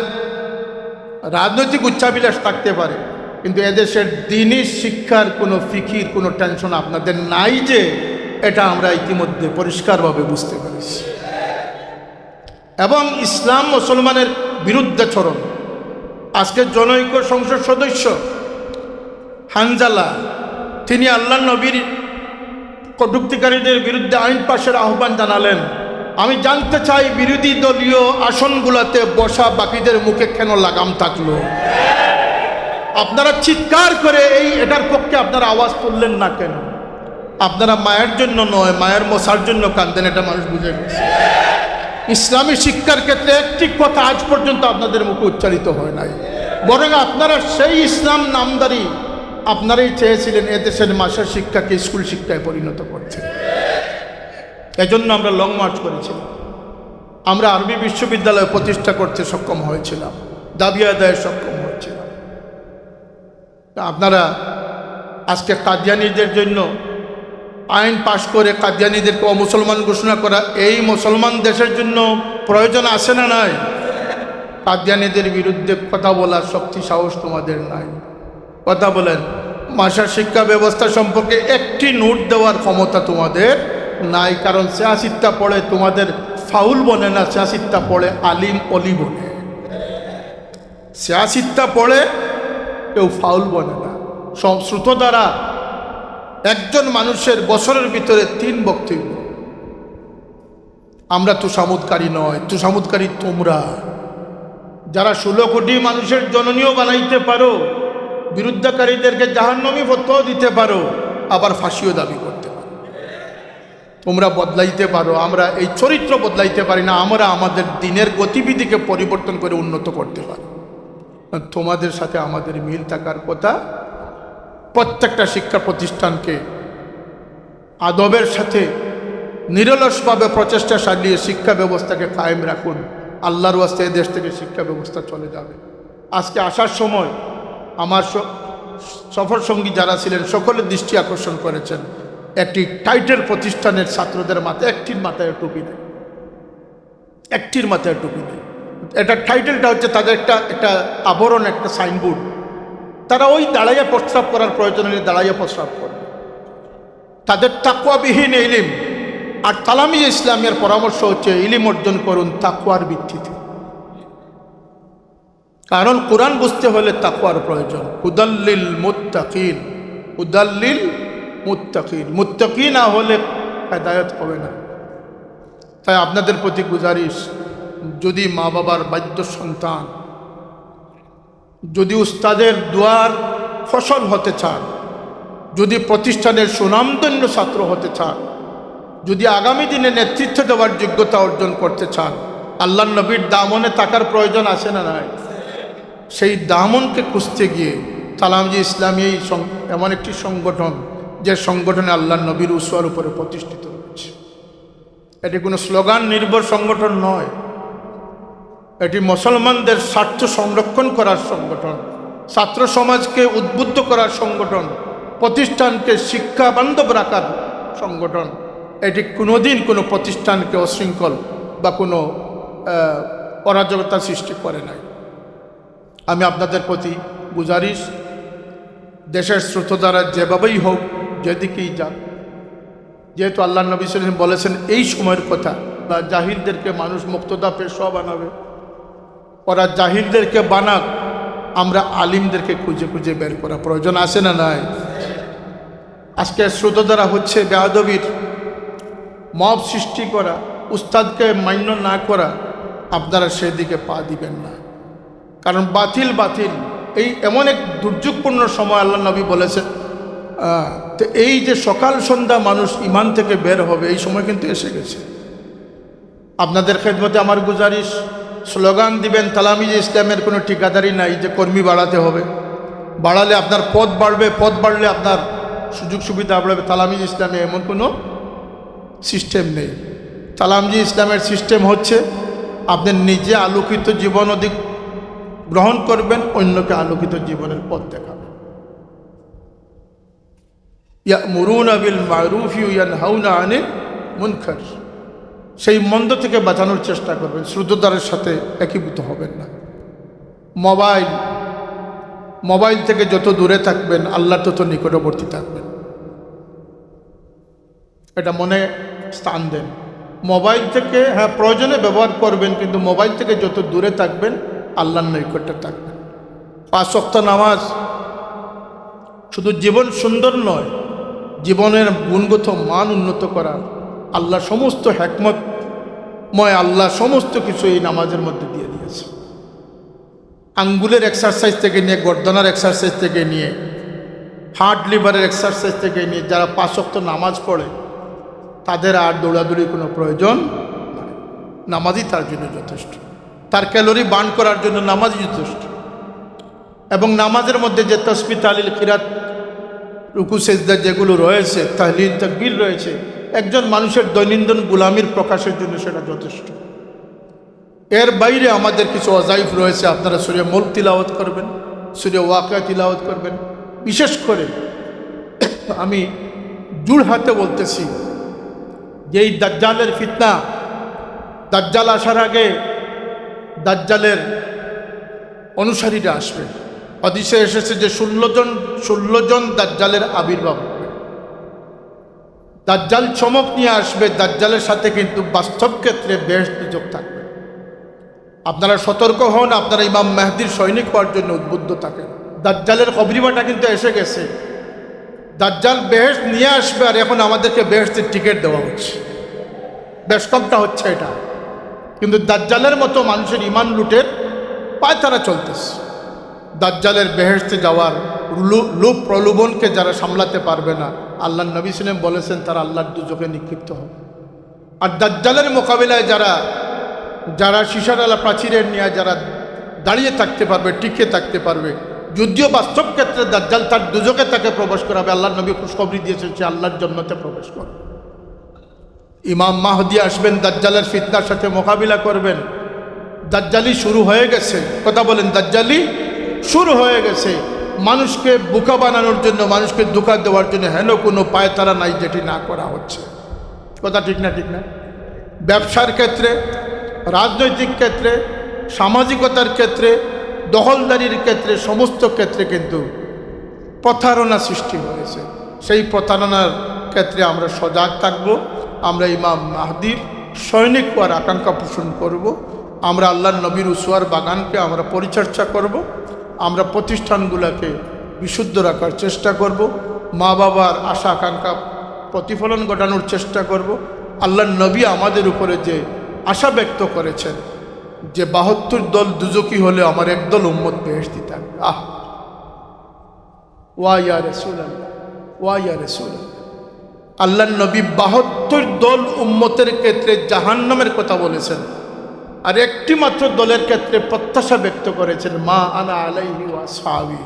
রাজনৈতিক উচ্চাভিলাষ থাকতে পারে, কিন্তু এদেশের দ্বীনি শিক্ষার কোনো ফিকির, কোনো টেনশন আপনাদের নাই, যে এটা আমরা ইতিমধ্যে পরিষ্কারভাবে বুঝতে পেরেছি। এবং ইসলাম মুসলমানের বিরুদ্ধাচরণ, আজকে জনৈক সংসদ সদস্য হানজালা তিনি আল্লাহ নবীর কটূক্তিকারীদের বিরুদ্ধে আইন পাশের আহ্বান জানালেন। আমি জানতে চাই বিরোধী দলীয় আসনগুলোতে বসা বাকিদের মুখে কেন লাগাম থাকলো? আপনারা চিৎকার করে এটার পক্ষে আপনারা আওয়াজ তুললেন না কেন? আপনারা মায়ের জন্য নয়, মায়ের মশার জন্য কাঁদেন, এটা মানুষ বুঝে গেছে। ইসলামী শিক্ষার ক্ষেত্রে একটি কথা আজ পর্যন্ত আপনাদের মুখে উচ্চারিত হয় নাই, বরং আপনারা সেই ইসলাম নামদারি আপনারাই চেয়েছিলেন এদেশের মাসের শিক্ষাকে স্কুল শিক্ষায় পরিণত করতে। এজন্য আমরা লং মার্চ করেছিলাম, আমরা আরবি বিশ্ববিদ্যালয় প্রতিষ্ঠা করতে সক্ষম হয়েছিলাম, দাবি আদায়ে সক্ষম হয়েছিলাম। আপনারা আজকে কাদিয়ানীদের জন্য আইন পাশ করে কাদিয়ানীদেরকে অমুসলমান ঘোষণা করা, এই মুসলমান দেশের জন্য প্রয়োজন আছে না নাই? কাদিয়ানীদের বিরুদ্ধে কথা বলার শক্তি সাহস তোমাদের নাই। কথা বলেন, মাসার শিক্ষা ব্যবস্থা সম্পর্কে একটি নোট দেওয়ার ক্ষমতা তোমাদের নাই, কারণ সিয়াসিত্তা পড়ে তোমাদের ফাউল বনে না, সিয়াসিত্তা পড়ে আলিম অলি বনে। সিয়াসিত্তা পড়ে কেউ ফাউল বনে না। শ্রুত দ্বারা একজন মানুষের বছরের ভিতরে 3 বক্তব্য। আমরা তুষামুদকারী নয়, তুষামুদকারী তোমরা যারা 16 কোটি মানুষের জননীয় বানাইতে পারো, বিরুদ্ধকারীদেরকে জাহান্নামী ফতোয়া দিতে পারো, আবার ফাঁসিও দাবি করতে পারো। তোমরা বদলাইতে পারো, আমরা এই চরিত্র বদলাইতে পারি না। আমরা আমাদের দিনের গতিবিধিকে পরিবর্তন করে উন্নত করতে পারি। তোমাদের সাথে আমাদের মিল থাকার কথা। প্রত্যেকটা শিক্ষা প্রতিষ্ঠানকে আদবের সাথে নিরলসভাবে প্রচেষ্টা চালিয়ে শিক্ষা ব্যবস্থাকে কায়েম রাখুন। আল্লাহর ওয়াস্তে দেশ থেকে শিক্ষা ব্যবস্থা চলে যাবে। আজকে আসার সময় আমার সফর সঙ্গী যারা ছিলেন সকলের দৃষ্টি আকর্ষণ করেছেন, একটি টাইটেল প্রতিষ্ঠানের ছাত্রদের মাথায় একটির মাথায় টুপি নেই, একটির মাথায় টুপি নেই। এটা টাইটেলটা হচ্ছে তাদের একটা আবরণ, একটা সাইনবোর্ড। তারা ওই দাঁড়াইয়া প্রস্রাব করার প্রয়োজন হলে দাঁড়াইয়া প্রস্রাব করবে। তাদের তাকওয়াবিহীন ইলিম। আর তালামি ইসলামের পরামর্শ হচ্ছে ইলিম অর্জন করুন তাকওয়ার ভিত্তিতে, কারণ কোরআন বুঝতে হলে তাকওয়ার প্রয়োজন। হুদাল্লিল মুত্তাকিন, হুদাল্লিল মুত্তাকিন, মুত্তাকি না হলে হেদায়েত হবে না। তাই আপনাদের প্রতি গুজারিশ, যদি মা বাবার বাধ্য সন্তান, যদি উস্তাদের দুয়ার ফসল হতে চান, যদি প্রতিষ্ঠানের সুনামধন্য ছাত্র হতে চান, যদি আগামী দিনে নেতৃত্ব দেওয়ার যোগ্যতা অর্জন করতে চান, আল্লাহ নবীর দামনে থাকার প্রয়োজন আছে না নাই? সেই দামনকে খুঁজতে গিয়ে তালামজি ইসলামী এমন একটি সংগঠন, যে সংগঠনে আল্লাহ নবীর উসওয়ার উপরে প্রতিষ্ঠিত রয়েছে। এটি কোনো স্লোগান নির্ভর সংগঠন নয়, এটি মুসলমানদের স্বার্থ সংরক্ষণ করার সংগঠন, ছাত্র সমাজকে উদ্বুদ্ধ করার সংগঠন, প্রতিষ্ঠানকে শিক্ষা বান্ধব রাখার সংগঠন। এটি কোনোদিন কোনো প্রতিষ্ঠানকে অশৃঙ্খল বা কোনো অরাজকতা সৃষ্টি করে নাই। আমি আপনাদের প্রতি গুজারিশ, দেশের স্রোত দ্বারা যেভাবেই হোক, যেদিকেই যাক, যেহেতু আল্লাহ নবী সাল্লাল্লাহু আলাইহি ওয়াসাল্লাম বলেছেন এই সময়ের কথা, বা জাহিলদেরকে মানুষ মুক্তদা পেশোয়া বানাবে, ওরা জাহিলদেরকে বানাক, আমরা আলিমদেরকে খুঁজে খুঁজে বের করা প্রয়োজন আছে না নাই? আজকে স্রোত দ্বারা হচ্ছে বেয়াদবির মব সৃষ্টি করা, উস্তাদকে মান্য না করা। আপনারা সেদিকে পা দিবেন না, কারণ বাতিল বাতিল। এই এমন এক দুর্যোগপূর্ণ সময় আল্লাহ নবী বলেছেন, তো এই যে সকাল সন্ধ্যা মানুষ ইমান থেকে বের হবে, এই সময় কিন্তু এসে গেছে। আপনাদের খেদমতে আমার গুজারিশ, স্লোগান দিবেন তালামিজ ইসলামের কোনো ঠিকাদারি নাই যে কর্মী বাড়াতে হবে, বাড়ালে আপনার পদ বাড়বে, পদ বাড়লে আপনার সুযোগ সুবিধা বাড়বে। তালামিজ ইসলামে এমন কোনো সিস্টেম নেই। তালামিজ ইসলামের সিস্টেম হচ্ছে আপনি নিজে আলোকিত জীবন অধিক গ্রহণ করবেন, অন্যকে আলোকিত জীবনের পথ দেখাবেন। ইয়ামুরুনা বিল মারুফি ওয়া ইয়ানহাউনা আনিল মুনকার, সেই মন্দ থেকে বাঁচানোর চেষ্টা করবেন, শ্রুতদ্বারের সাথে একীভূত হবেন না। মোবাইল থেকে যত দূরে থাকবেন, আল্লাহ তত নিকটবর্তী থাকবেন। এটা মনে স্থান দেন। মোবাইল থেকে প্রয়োজনে ব্যবহার করবেন, কিন্তু মোবাইল থেকে যত দূরে থাকবেন, আল্লাহর নৈকট্যে থাকবেন। 5 ওয়াক্ত নামাজ শুধু জীবন সুন্দর নয়, জীবনের গুণগত মান উন্নত করা, আল্লাহ সমস্ত হিকমতময় আল্লাহ সমস্ত কিছু এই নামাজের মধ্যে দিয়ে দিয়েছে। আঙ্গুলের এক্সারসাইজ থেকে নিয়ে, গর্দনার এক্সারসাইজ থেকে নিয়ে, হার্ট লিভারের এক্সারসাইজ থেকে নিয়ে যারা 5 ওয়াক্ত নামাজ পড়ে তাদের আর দৌড়াদৌড়ি কোনো প্রয়োজন নাই। নামাজই তার জন্য যথেষ্ট, তার ক্যালোরি বার্ন করার জন্য নামাজই যথেষ্ট। এবং নামাজের মধ্যে যে তাসবিহ, তাহলিল, কিরাত, রুকু, সেজদা যেগুলো রয়েছে, তাহলিল, তাকবীর রয়েছে, একজন মানুষের দৈনন্দিন গুলামির প্রকাশের জন্য সেটা যথেষ্ট। এর বাইরে আমাদের কিছু ওয়াজাইফ রয়েছে। আপনারা সূরা মুলক তিলাওয়াত করবেন, সূরা ওয়াকিয়া তিলাওয়াত করবেন। বিশেষ করে আমি জোর হাতে বলতেছি যে এই দাজ্জালের ফিতনা, দাজ্জাল আসার আগে দাজ্জালের অনুসারীরা আসবে। হাদিসে এসেছে যে 16 জন দাজ্জালের আবির্ভাব হবে। দাজ্জাল চমক নিয়ে আসবে, দাজ্জালের সাথে কিন্তু বাস্তব ক্ষেত্রে বেহেশত যোগ থাকবে। আপনারা সতর্ক হন, আপনারা ইমাম মেহদির সৈনিক হওয়ার জন্য উদ্বুদ্ধ থাকেন। দাজ্জালের কবরিবাটা কিন্তু এসে গেছে। দাজ্জাল বেহেশত নিয়ে আসবে, আর এখন আমাদেরকে বেহেশতের টিকিট দেওয়া হচ্ছে। বেশ কমটা হচ্ছে এটা, কিন্তু দাজ্জালের মতো মানুষের ইমান লুটের পায় তারা চলতেছে। দাজ্জালের বেহেশতে যাওয়ার লোভ প্রলোভনকে যারা সামলাতে পারবে না, আল্লাহ নবী সাল্লাল্লাহু আলাইহি ওয়াসাল্লাম বলেছেন তারা আল্লাহর দুজকে নিক্ষিপ্ত হবে। আর দাজ্জালের মোকাবিলায় যারা শিশারালা প্রাচীরের নিয়ে যারা দাঁড়িয়ে থাকতে পারবে, টিকে থাকতে পারবে, যদিও বাস্তব ক্ষেত্রে দাজ্জাল তার দুজকে তাকে প্রবেশ করাবে। আল্লাহর নবী খুশখবরি দিয়েছেন সে আল্লাহর জান্নাতে প্রবেশ করবে। ইমাম মাহদি আসবেন, দাজ্জালের ফিতনার সাথে মোকাবিলা করবেন। দাজ্জালি শুরু হয়ে গেছে, কথা বলেন, দাজ্জালি শুরু হয়ে গেছে। মানুষকে বোকা বানানোর জন্য, মানুষকে ধোঁকা দেওয়ার জন্য হেন কোনো পায়তারা নাই যেটি না করা হচ্ছে। কথা ঠিক না? ঠিক না? ব্যবসার ক্ষেত্রে, রাজনৈতিক ক্ষেত্রে, সামাজিকতার ক্ষেত্রে, দখলদারির ক্ষেত্রে, সমস্ত ক্ষেত্রে কিন্তু প্রতারণা সৃষ্টি হয়েছে। সেই প্রতারণার ক্ষেত্রে আমরা সজাগ থাকব। আমরা ইমাম মাহদির সৈনিক হওয়ার আকাঙ্ক্ষা পোষণ করব। আমরা আল্লাহর নবীর উসওয়ার বাগানকে আমরা পরিচর্যা করব। আমরা প্রতিষ্ঠানগুলোকে বিশুদ্ধ রাখার চেষ্টা করব। মা বাবার আশা আকাঙ্ক্ষা প্রতিফলন ঘটানোর চেষ্টা করব। আল্লাহর নবী আমাদের উপরে যে আশা ব্যক্ত করেছেন যে 72 দল দুজকি হলে আমার একদল উম্মত বেহেশতি থাকবে। ওয়া ইয়া রাসূলুল্লাহ, ওয়া ইয়া রাসূলুল্লাহ। আল্লাহর নবী 72 দল উম্মতের ক্ষেত্রে জাহান্নামের কথা বলেছেন, আর একটি মাত্র দলের ক্ষেত্রে প্রত্যাশা ব্যক্ত করেছেন, মা আনা আলাইহি ওয়া আসহাবি,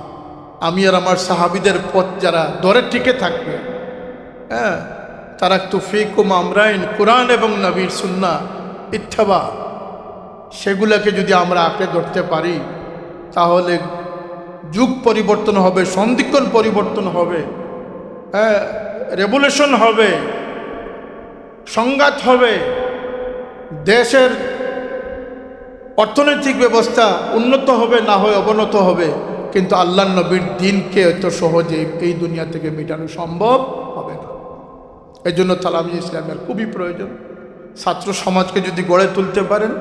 আমি আর আমার সাহাবীদের পথ যারা ধরে টিকে থাকবে। হ্যাঁ, তারাকতু ফীকুম আমরাইন, কোরআন এবং নবীর সুন্নাহ ইত্তেবা, সেগুলোকে যদি আমরা আঁকড়ে ধরতে পারি তাহলে যুগ পরিবর্তন হবে, সন্ধিক্ষণ পরিবর্তন হবে, হ্যাঁ, রেভলিউশন হবে, সংঘাত হবে, দেশের অর্থনৈতিক ব্যবস্থা উন্নত হবে, না হয় অবনত হবে। কিন্তু আল্লাহর নবীর দ্বীনকে এত সহজে এই দুনিয়া থেকে মেটানো সম্ভব হবে না। এই জন্য তালিমে ইসলামের খুবই প্রয়োজন। ছাত্র সমাজকে যদি গড়ে তুলতে পারেন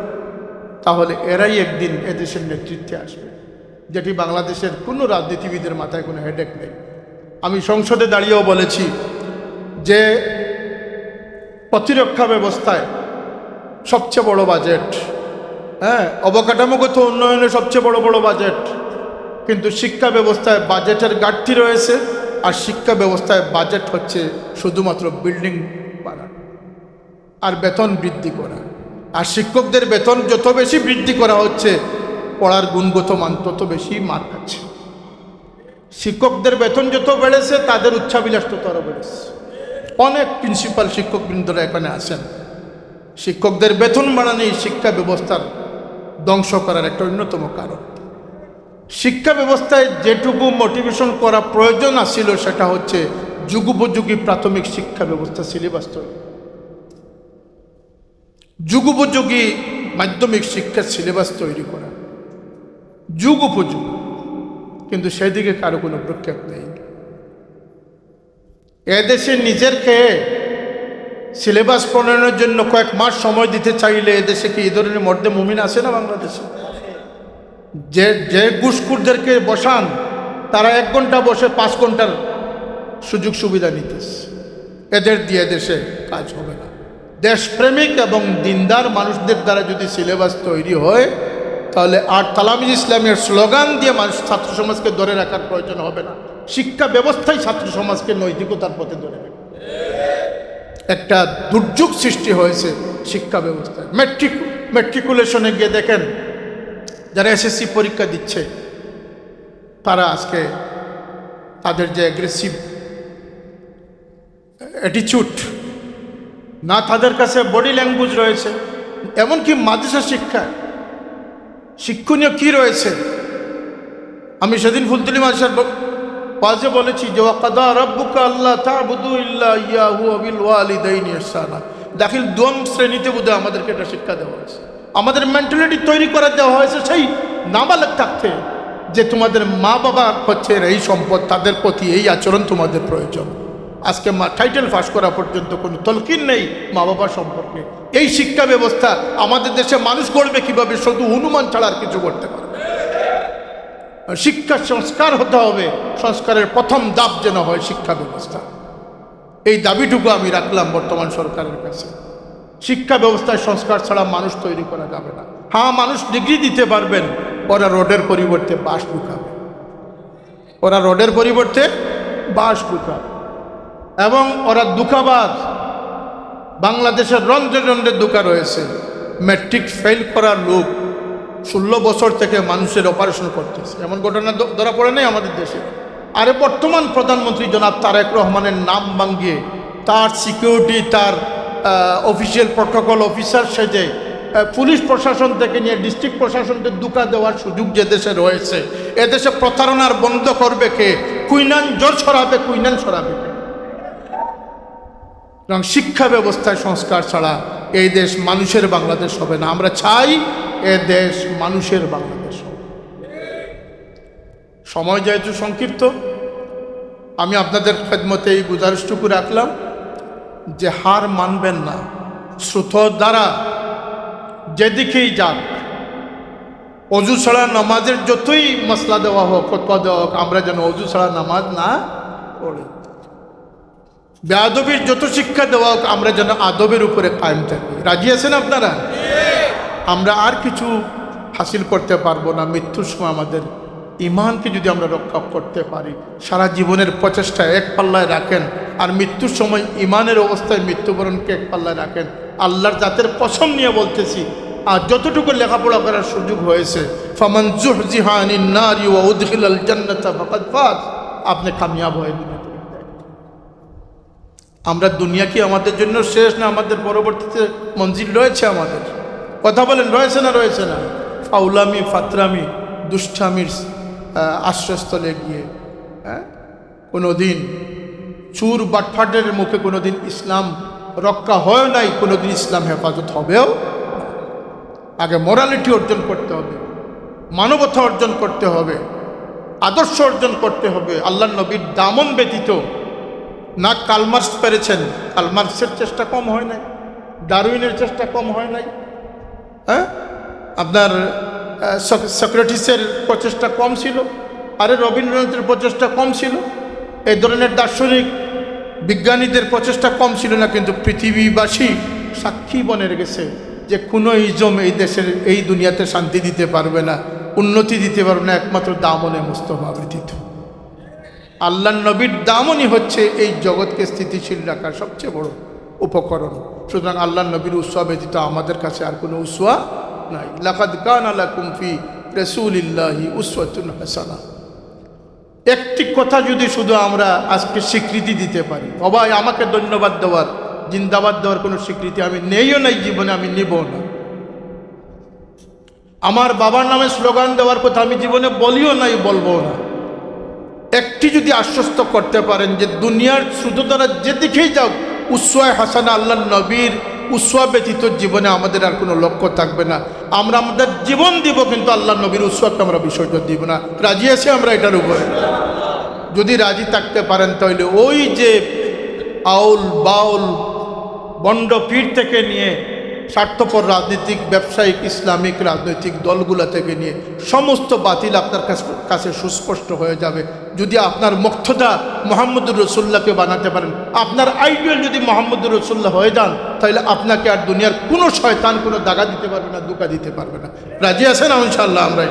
তাহলে এরাই একদিন এদেশের নেতৃত্বে আসবে, যেটি বাংলাদেশের কোনো রাজনীতিবিদের মাথায় কোনো হেডেক নেই। আমি সংসদে দাঁড়িয়েও বলেছি যে প্রতিরক্ষা ব্যবস্থায় সবচেয়ে বড় বাজেট, হ্যাঁ, অবকাঠামোগত উন্নয়নে সবচেয়ে বড় বাজেট, কিন্তু শিক্ষা ব্যবস্থায় বাজেটের ঘাটতি রয়েছে। আর শিক্ষা ব্যবস্থায় বাজেট হচ্ছে শুধুমাত্র বিল্ডিং বানানো আর বেতন বৃদ্ধি করা। আর শিক্ষকদের বেতন যত বেশি বৃদ্ধি করা হচ্ছে, পড়ার গুণগত মান তত বেশি মার খাচ্ছে। শিক্ষকদের বেতন যত বেড়েছে, তাদের উচ্চাবিলাস তত আরও বেড়েছে। অনেক প্রিন্সিপাল শিক্ষকবৃন্দরা এখানে আছেন। শিক্ষকদের বেতন বাড়ানোই শিক্ষা ব্যবস্থার ধ্বংস করার একটা অন্যতম কারণ। শিক্ষা ব্যবস্থায় যেটুকু মোটিভেশন করা প্রয়োজন আছিল সেটা হচ্ছে যুগোপযোগী প্রাথমিক শিক্ষা ব্যবস্থা সিলেবাস তৈরি, যুগোপযোগী মাধ্যমিক শিক্ষার সিলেবাস তৈরি করা, যুগ উপযোগী, কিন্তু সেদিকে কারো কোনো প্রক্ষেপ নেই। এদেশে নিজের খেয়ে সিলেবাস প্রণয়নের জন্য কয়েক মাস সময় দিতে চাইলে এদেশে কি এই ধরনের মর্দে মুমিন আছে না? বাংলাদেশে যে যে ঘুষখোরদেরকে বসান তারা 1 ঘন্টা বসে 5 ঘন্টার সুযোগ সুবিধা নিতেছে। এদের দিয়ে দেশে কাজ হবে না। দেশপ্রেমিক এবং দিনদার মানুষদের দ্বারা যদি সিলেবাস তৈরি হয় তাহলে আর তালামিজ ইসলামের স্লোগান দিয়ে মানুষ ছাত্র সমাজকে ধরে রাখার প্রয়োজন হবে না। শিক্ষা ব্যবস্থাই ছাত্র সমাজকে নৈতিকতার পথে ধরে রাখে। একটা দুর্যোগ সৃষ্টি হয়েছে শিক্ষা ব্যবস্থায়। ম্যাট্রিকুলেশনে গিয়ে দেখেন যারা এসএসসি পরীক্ষা দিচ্ছে তারা আজকে তাদের যে অ্যাগ্রেসিভ অ্যাটিচিউড, না তাদের কাছে বডি ল্যাঙ্গুয়েজ রয়েছে, এমনকি মাদ্রাসা শিক্ষা শিক্ষণীয় কি রয়েছে। আমি সেদিন ফুলতলি মাদ্রাসার ওয়াজে বলেছি যে ওয়াকাদা রাব্বুকা আল্লা তা'বুদু ইল্লা ইয়াহু ওয়া বিল ওয়ালিদাইনি ইহসানা। দাখিল 2 শ্রেণীতে বোধহয় আমাদেরকে এটা শিক্ষা দেওয়া হয়েছে। আমাদের মেন্টালিটি তৈরি করে দেওয়া হয়েছে সেই নাবালক থাকতে যে তোমাদের মা বাবা হচ্ছে এই সম্পদ, তাদের প্রতি এই আচরণ তোমাদের প্রয়োজন। আজকে টাইটেল পাস করা পর্যন্ত কোনো তলকিন নেই মা বাবা সম্পর্কে। এই শিক্ষা ব্যবস্থা আমাদের দেশে মানুষ গড়বে কিভাবে? শুধু অনুমান ছাড়া আর কিছু করতে পারবে। শিক্ষা সংস্কার হতে হবে, সংস্কারের প্রথম ধাপ যেন হয় শিক্ষা ব্যবস্থা। এই দাবিটুকু আমি রাখলাম বর্তমান সরকারের কাছে। শিক্ষা ব্যবস্থায় সংস্কার ছাড়া মানুষ তৈরি করা যাবে না। হ্যাঁ, মানুষ ডিগ্রি দিতে পারবেন, ওরা রোডের পরিবর্তে বাস ঢুকাবে, ওরা রোডের পরিবর্তে বাস ঢুকাবে এবং ওরা দুঃখাবাজ। বাংলাদেশের রন্ধ্রে রন্ধ্রে দুঃখা রয়েছে। ম্যাট্রিক ফেল করার লোক 16 বছর থেকে মানুষের অপারেশন করতেছে, এমন ঘটনা ধরা পড়ে নেই আমাদের দেশে। আরে বর্তমান প্রধানমন্ত্রী জনাব তারেক রহমানের নাম ভাঙিয়ে তার সিকিউরিটি, তার অফিসিয়াল প্রটোকল অফিসার সেজে পুলিশ প্রশাসন থেকে নিয়ে ডিস্ট্রিক্ট প্রশাসনকে দুকা দেওয়ার সুযোগ যে দেশে রয়েছে, এদেশে প্রতারণার বন্ধ করবে কে? কুইনান জোর ছড়াবে, কুইনান ছড়াবে কে? এবং শিক্ষা ব্যবস্থায় সংস্কার ছাড়া এই দেশ মানুষের বাংলাদেশ হবে না। আমরা চাই এ দেশ মানুষের বাংলাদেশ হবে। সময় যেহেতু সংক্ষিপ্ত, আমি আপনাদের খেদমতে এই গুজারিশটুকু রাখলাম যে হার মানবেন না। স্রোত দ্বারা যেদিকেই যাক, অজু ছাড়া নামাজের যতই মশলা দেওয়া হোক, ফতোয়া দেওয়া হোক, আমরা যেন অজু ছাড়া নামাজ না পড়ি। বেয়াদবির যত শিক্ষা দেওয়া হোক, আমরা যেন আদবের উপরে কায়েম থাকি। রাজি আছেন আপনারা? আমরা আর কিছু হাসিল করতে পারবো না। মৃত্যুর সময় আমাদের ইমানকে যদি আমরা রক্ষা করতে পারি, সারা জীবনের প্রচেষ্টা এক পাল্লায় রাখেন, আর মৃত্যুর সময় ইমানের অবস্থায় মৃত্যুবরণকে এক পাল্লায় রাখেন, আল্লাহর জাতের কসম নিয়ে বলতেছি, আর যতটুকু লেখাপড়া করার সুযোগ হয়েছে, ফামান যুহজিহা আনিন নারি ওয়া উদখিলাল জান্নাতা ফাকাদ ফাজ, আপনি কামিয়াব হয়ে দুনিয়া থেকে বিদায়। আমরা দুনিয়া কি আমাদের জন্য শেষ না? আমাদের পরবর্তীতে মঞ্জিল রয়েছে। আমাদের কথা বলেন, রয়েছে না? রয়েছে না? ফাউলামি, ফাতরামি, দুষ্টামির আশ্রয়স্থলে গিয়ে কোনো দিন চুর বাটফাটের মুখে কোনো দিন ইসলাম রক্ষা হয় নাই, কোনো দিন ইসলাম হেফাজত হবেও। আগে মোরালিটি অর্জন করতে হবে, মানবতা অর্জন করতে হবে, আদর্শ অর্জন করতে হবে। আল্লাহ নবীর দামন ব্যতীত না কালমার্কস পেরেছেন, কালমার্কসের চেষ্টা কম হয় নাই, ডারউইনের চেষ্টা কম হয় নাই, আপনার সক্রেটিসের প্রচেষ্টা কম ছিল, আরে রবীন্দ্রনাথের প্রচেষ্টা কম ছিল, এই ধরনের দার্শনিক বিজ্ঞানীদের প্রচেষ্টা কম ছিল না। কিন্তু পৃথিবীবাসী সাক্ষী বনে রেখেছে যে কোনো ইজম এই দেশের, এই দুনিয়াতে শান্তি দিতে পারবে না, উন্নতি দিতে পারবে না, একমাত্র দামনে মুস্তফা ব্যতীত। আল্লাহ নবীর দামনই হচ্ছে এই জগৎকে স্থিতিশীল রাখার সবচেয়ে বড় উপকরণ। সুতরাং আল্লাহ নবীর উসওয়া ব্যতীত আমাদের কাছে আর কোনো উসওয়া নাই। লাকাদ কানা লাকুম ফি রাসূলিল্লাহি উসওয়াতুন হাসানাহ। একটি কথা যদি শুধু আমরা আজকে স্বীকৃতি দিতে পারি, সবাই আমাকে ধন্যবাদ দেওয়ার, জিন্দাবাদ দেওয়ার কোনো স্বীকৃতি আমি নেইও নাই জীবনে, আমি নিব না। আমার বাবার নামে স্লোগান দেওয়ার কথা আমি জীবনে বলিও নাই, বলবো না। একটি যদি আশ্বস্ত করতে পারেন যে দুনিয়ার শুধু তারা যেদিকেই যাও উসওয়া হাসানা আল্লাহ নবীর উসওয়া ব্যতীত জীবনে আমাদের আর কোনো লক্ষ্য থাকবে না। আমরা আমাদের জীবন দিব, কিন্তু আল্লাহ নবীর উসওয়াকে আমরা বিসর্জন দিব না। রাজি আছি আমরা এটার উপরে? যদি রাজি থাকতে পারেন তাহলে ওই যে আউল বাউল বন্ড পীর থেকে নিয়ে স্বার্থপর রাজনীতিক ব্যবসায়িক ইসলামিক রাজনৈতিক দলগুলো থেকে নিয়ে সমস্ত বাতিল আপনার কাছে সুস্পষ্ট হয়ে যাবে যদি আপনার মুক্তদা মুহাম্মদুর রাসূলুল্লাহকে বানাতে পারেন। আপনার আইডিয়াল যদি মুহাম্মদুর রাসূলুল্লাহ হয়ে যান, তাহলে আপনাকে আর দুনিয়ার কোনো শয়তান কোনো দাগা দিতে পারবে না, ধোঁকা দিতে পারবে না। রাজি আছেন ইনশাআল্লাহ? আমরা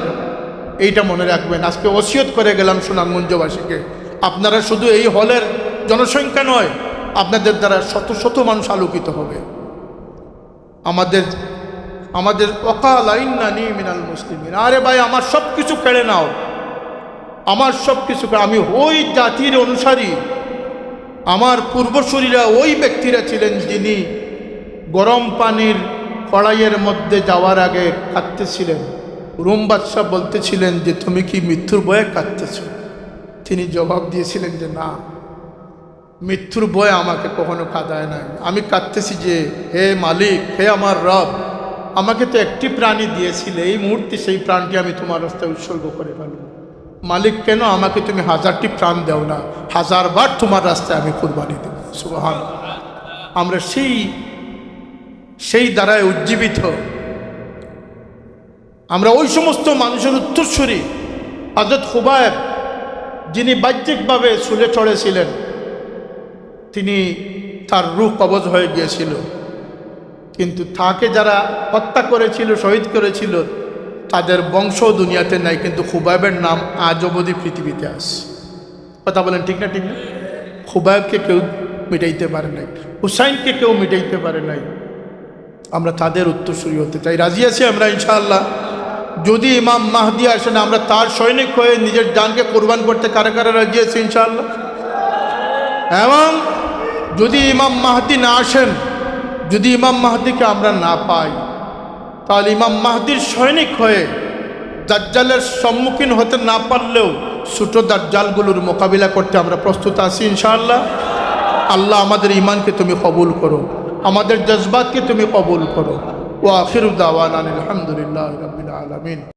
এইটা মনে রাখবেন। আজকে ওসিয়ত করে গেলাম সুনামগঞ্জবাসীকে, আপনারা শুধু এই হলের জনসংখ্যা নয়, আপনাদের দ্বারা শত শত মানুষ আলোকিত হবে। আমাদের ওয়াকাল ইন্নানি মিনাল মুসলিমিন। আরে ভাই, আমার সব কিছু কেড়ে নাও, আমার সব কিছু, আমি ওই জাতির অনুসারী। আমার পূর্বসূরীরা ওই ব্যক্তিরা ছিলেন যিনি গরম পানির কড়াইয়ের মধ্যে যাওয়ার আগে কাঁদতেছিলেন। রোম বাদশাহ বলতেছিলেন যে তুমি কি মৃত্যুর ভয়ে কাঁদতেছ? তিনি জবাব দিয়েছিলেন যে না, মৃত্যুর ভয় আমাকে কখনো কাঁদায় নাই। আমি কাঁদতেছি যে হে মালিক, হে আমার রব, আমাকে তো একটি প্রাণী দিয়েছিলে, এই মুহূর্তে সেই প্রাণটি আমি তোমার রাস্তায় উৎসর্গ করে ফেলব। মালিক, কেন আমাকে তুমি 1000টি প্রাণ দেও না? 1000 বার তোমার রাস্তায় আমি কুরবানি দেব। সুবহানাল্লাহ। আমরা সেই দ্বারায় উজ্জীবিত। আমরা ওই সমস্ত মানুষের উত্তরসূরি। হযরত খুবাইব, যিনি বাহ্যিকভাবে চুলে চড়েছিলেন, তিনি তার রূহ কবজ হয়ে গিয়েছিল, কিন্তু তাকে যারা হত্যা করেছিল, শহীদ করেছিল, তাদের বংশ দুনিয়াতে নাই, কিন্তু খুবাইবের নাম আজ অবধি পৃথিবীতে আছে। কথা বলেন ঠিক না? ঠিক না? খুবাইবকে কেউ মিটাইতে পারে নাই, হুসাইনকে কেউ মিটাইতে পারে নাই। আমরা তাদের উত্তরসূরি হতে চাই। রাজি আছি আমরা ইনশাআল্লাহ? যদি ইমাম মাহদি আসেন, আমরা তার সৈনিক হয়ে নিজের জানকে কোরবান করতে কারা কারা রাজি আছে ইনশাআল্লাহ? এবং যদি ইমাম মাহদি না আসেন, যদি ইমাম মাহদিকে আমরা না পাই, তাহলে ইমাম মাহদির সৈনিক হয়ে দাজ্জালের সম্মুখীন হতে না পারলেও ছোট দাজ্জালগুলোর মোকাবিলা করতে আমরা প্রস্তুত আছি ইনশাআল্লাহ। আল্লাহ আমাদের ঈমানকে তুমি কবুল করো, আমাদের জজবাতকে তুমি কবুল করো। ওয়া আখিরু দাওয়ানা আলহামদুলিল্লাহি রাব্বিল আলামিন।